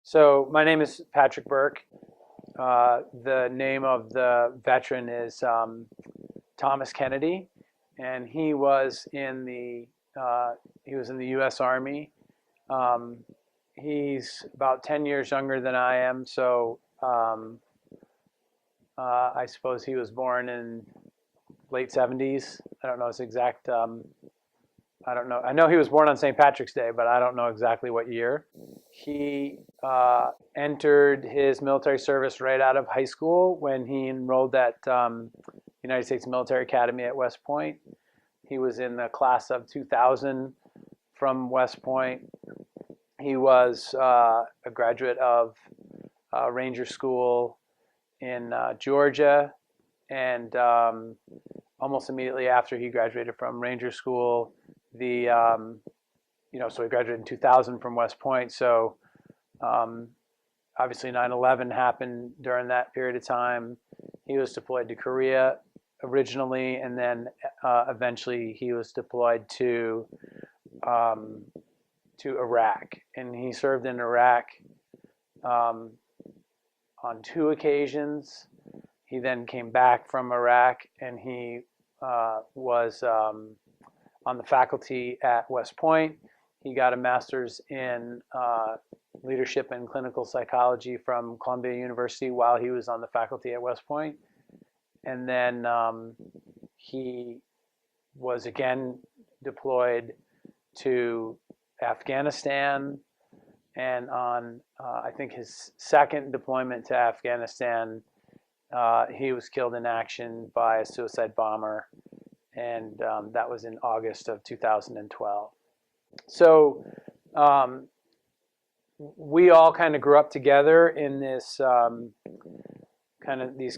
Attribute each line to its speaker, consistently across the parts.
Speaker 1: So my name is Patrick Burke. The name of the veteran is Thomas Kennedy, and he was in the U.S. Army. Um, he's about 10 years younger than I am, so I suppose he was born in late 70s. I don't know his exact. I don't know. I know he was born on St. Patrick's Day, but I don't know exactly what year. He entered his military service right out of high school when he enrolled at United States Military Academy at West Point. He was in the class of 2000 from West Point. He was a graduate of Ranger School in Georgia, and almost immediately after he graduated from Ranger School, so he graduated in 2000 from West Point. So obviously 9/11 happened during that period of time. He was deployed to Korea originally, and then eventually he was deployed to Iraq, and he served in Iraq on 2 occasions. He then came back from Iraq, and he was on the faculty at West Point. He got a master's in leadership and clinical psychology from Columbia University while he was on the faculty at West Point. And then he was again deployed to Afghanistan. And on, I think, his second deployment to Afghanistan, he was killed in action by a suicide bomber. And that was in August of 2012. So we all kind of grew up together in this these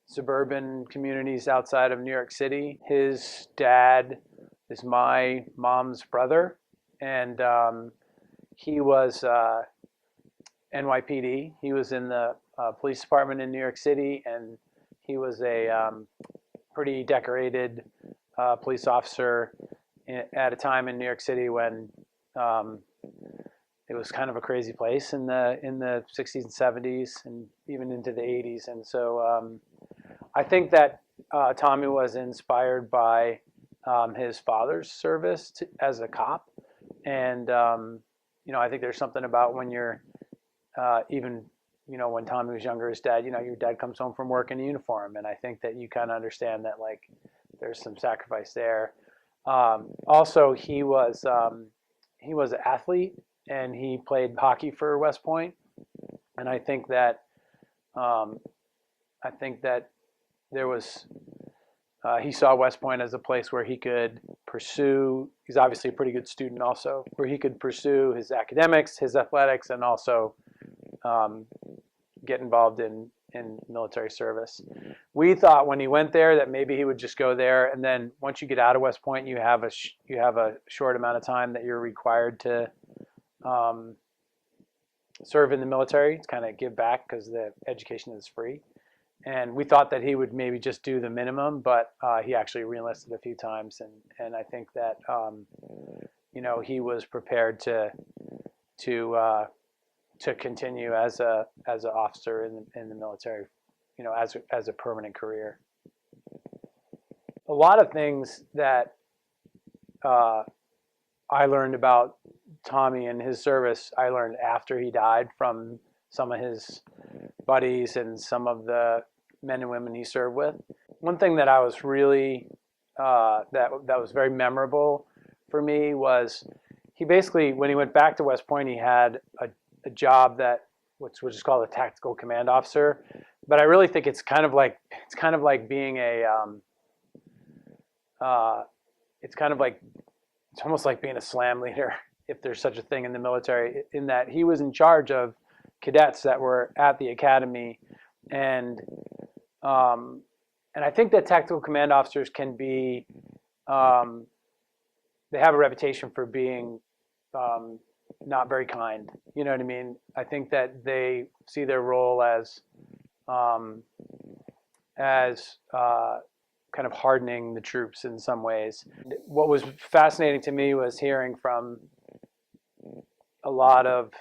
Speaker 1: suburban communities outside of New York City. His dad is my mom's brother, and he was NYPD. He was in the police department in New York City, and he was a pretty decorated police officer at a time in New York City when it was kind of a crazy place in the 60s and 70s and even into the 80s. And so I think that Tommy was inspired by his father's service as a cop. And I think there's something about when you're even when Tommy was younger, his dad, your dad comes home from work in a uniform. And I think that you kind of understand that, like, there's some sacrifice there. Also, he was an athlete, and he played hockey for West Point. And I think that there was, he saw West Point as a place where he could pursue, he's obviously a pretty good student also, where he could pursue his academics, his athletics, and also get involved in military service. We thought when he went there that maybe he would just go there, and then once you get out of West Point, you have a short amount of time that you're required to serve in the military to kind of give back because the education is free. And we thought that he would maybe just do the minimum, but he actually reenlisted a few times, and I think that he was prepared to continue as an officer in the military, as a permanent career. A lot of things that I learned about Tommy and his service, I learned after he died from some of his buddies and some of the men and women he served with. One thing that I was really that was very memorable for me was he basically, when he went back to West Point, he had a job which is called a tactical command officer. But I really think it's kind of like being it's almost like being a SLAM leader, if there's such a thing in the military, in that he was in charge of cadets that were at the academy. And I think that tactical command officers can be, they have a reputation for being not very kind. You know what I mean? I think that they see their role as kind of hardening the troops in some ways. What was fascinating to me was hearing from a lot of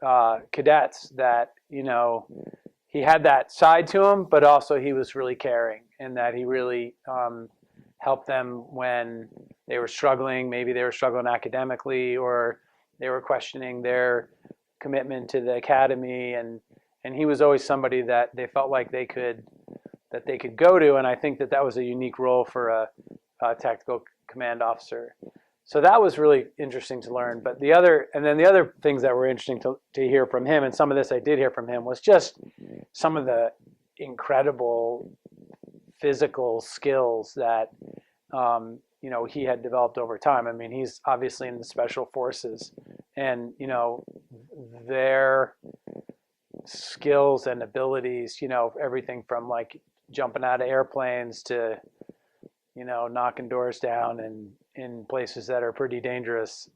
Speaker 1: cadets that, he had that side to him, but also he was really caring, and that he really helped them when they were struggling. Maybe they were struggling academically, or they were questioning their commitment to the academy, and he was always somebody that they felt like they could go to. And I think that was a unique role for a tactical command officer. So that was really interesting to learn. But the other things that were interesting to hear from him, and some of this I did hear from him, was just some of the incredible physical skills that he had developed over time. I mean, he's obviously in the special forces, and their skills and abilities, everything from like jumping out of airplanes to knocking doors down and in places that are pretty dangerous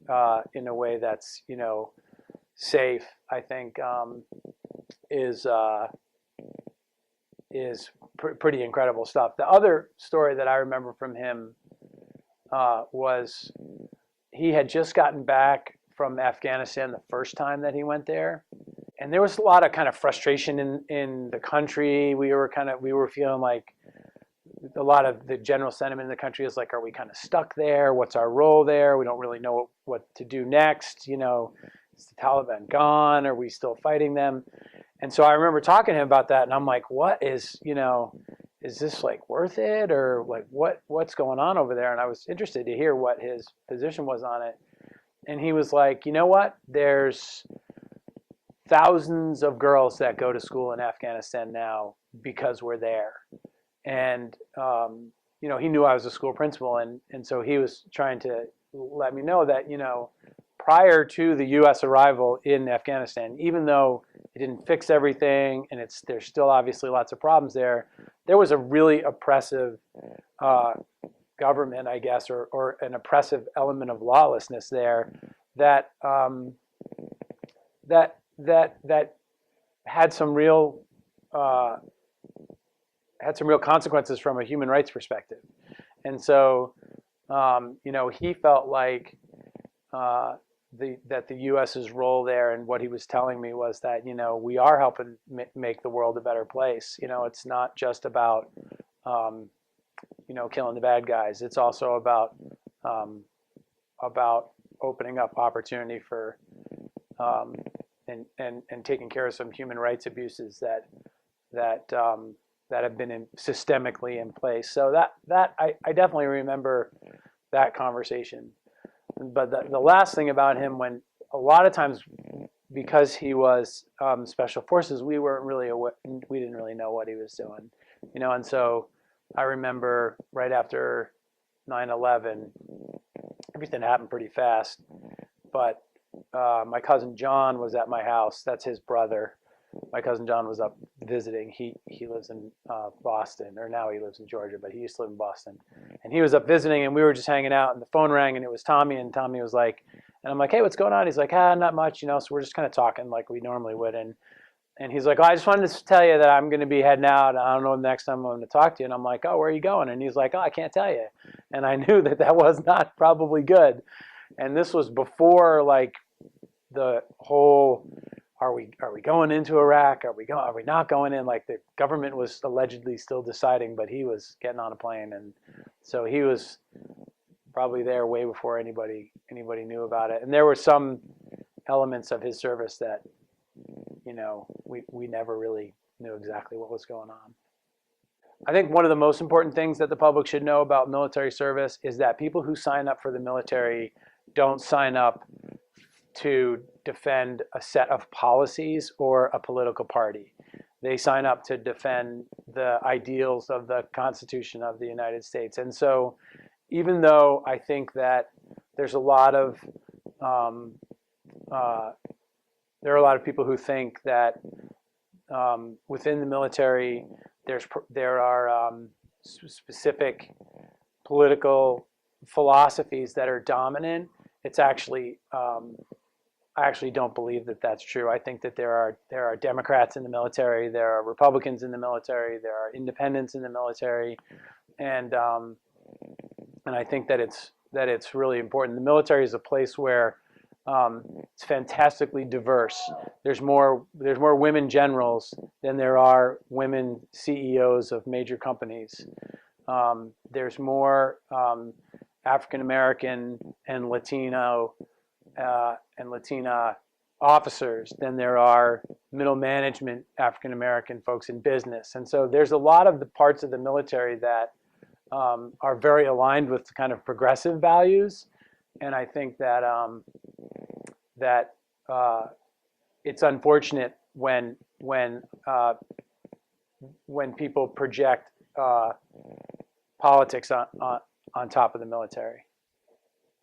Speaker 1: in a way that's safe, I think is pretty incredible stuff. The other story that I remember from him was he had just gotten back from Afghanistan the first time that he went there, and there was a lot of kind of frustration in the country. We were feeling like a lot of the general sentiment in the country is like, are we kind of stuck there? What's our role there? We don't really know what to do next. Is the Taliban gone? Are we still fighting them? And so I remember talking to him about that, and I'm like, what is this like worth it, or like what's going on over there? And I was interested to hear what his position was on it. And he was like, you know what? There's thousands of girls that go to school in Afghanistan now because we're there. And he knew I was a school principal, and so he was trying to let me know that prior to the U.S. arrival in Afghanistan, even though it didn't fix everything, and there's still obviously lots of problems there, there was a really oppressive government, I guess, or an oppressive element of lawlessness there that had some real consequences from a human rights perspective. And so, he felt like that the U.S.'s role there, and what he was telling me was that, we are helping make the world a better place. It's not just about, killing the bad guys. It's also about opening up opportunity for, and taking care of some human rights abuses that have been systemically in place. So that I definitely remember that conversation. But the last thing about him, when a lot of times, because he was special forces, we didn't really know what he was doing, and so I remember right after 9/11, everything happened pretty fast, but my cousin John was at my house. That's his brother. My cousin John was up visiting. He lives in Boston, or now he lives in Georgia, but he used to live in Boston. And he was up visiting, and we were just hanging out, and the phone rang, and it was Tommy, and Tommy was like, and I'm like, hey, what's going on? He's like, not much, so we're just kind of talking like we normally would. And he's like, oh, I just wanted to tell you that I'm going to be heading out. I don't know the next time I'm going to talk to you. And I'm like, oh, where are you going? And he's like, oh, I can't tell you. And I knew that was not probably good. And this was before like the whole, are we going into Iraq? Are we not going in? Like the government was allegedly still deciding, but he was getting on a plane, and so he was probably there way before anybody knew about it. And there were some elements of his service that we never really knew exactly what was going on. I think one of the most important things that the public should know about military service is that people who sign up for the military don't sign up to defend a set of policies or a political party. They sign up to defend the ideals of the Constitution of the United States. And so even though I think that there's a lot of there are a lot of people who think that within the military there are specific political philosophies that are dominant, it's actually I actually don't believe that that's true. I think that there are Democrats in the military, there are Republicans in the military, there are independents in the military, and I think that it's really important. The military is a place where It's fantastically diverse. There's more women generals than there are women CEOs of major companies. There's more African American and Latino and Latina officers than there are middle management African American folks in business. And so there's a lot of the parts of the military that are very aligned with kind of progressive values. And I think that it's unfortunate when people project politics on top of the military.